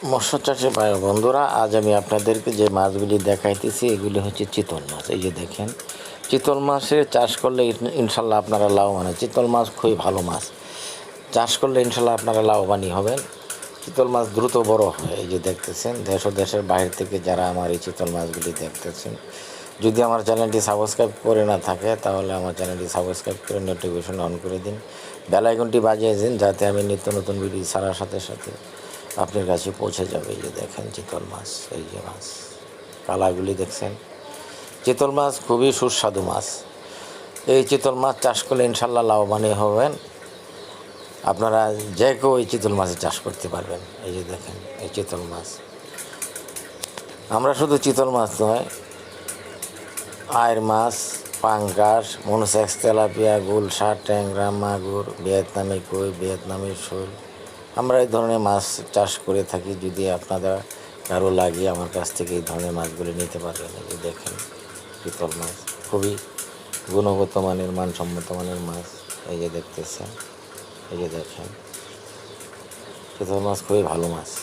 মৎস্য চাষী ভাই বন্ধুরা, আজ আমি আপনাদেরকে যে মাছগুলি দেখাইতেছি এগুলি হচ্ছে চিতল মাছ। এই যে দেখেন, চিতল মাছের চাষ করলে ইনশাল্লাহ আপনারা লাভবান। চিতল মাছ খুবই ভালো মাছ, চাষ করলে ইনশাল্লাহ আপনারা লাভবানই হবেন। চিতল মাছ দ্রুত বড় হয়। এই যে দেখতেছেন, দেশ ও দেশের বাইরে থেকে যারা আমার এই চিতল মাছগুলি দেখতেছেন, যদি আমার চ্যানেলটি সাবস্ক্রাইব করে না থাকে তাহলে আমার চ্যানেলটি সাবস্ক্রাইব করে নোটিফিকেশন অন করে দিন, বেল আইকনটি বাজিয়ে দিন, যাতে আমি নিত্য নতুন ভিডিও ছাড়ার সাথে সাথে আপনার কাছে পৌঁছে যাবে। এই যে দেখেন চিতল মাছ, এই যে মাছ কালারগুলি দেখছেন। চিতল মাছ খুবই সুস্বাদু মাছ। এই চিতল মাছ চাষ করলে ইনশাল্লাহ লাভবানই হবেন। আপনারা যে কেউ এই চিতল মাছের চাষ করতে পারবেন। এই যে দেখেন এই চিতল মাছ। আমরা শুধু চিতল মাছ নয়, আয়ের মাছ, পাঙ্গাস, মনোসেক্স, তেলাপিয়া, গুলশা, ট্যাংরা, মাগুর, ভিয়েতনামি কই, ভিয়েতনামি শোল, আমরা এই ধরনের মাছ চাষ করে থাকি। যদি আপনারা কারো লাগে আমার কাছ থেকে এই ধরনের মাছগুলি নিতে পারবেন। এই যে দেখেন চিতল মাছ খুবই গুণগত মানের, মানসম্মত মানের মাছ। এই যে দেখতেছেন, এই যে দেখেন চিতল মাছ খুবই ভালো মাছ।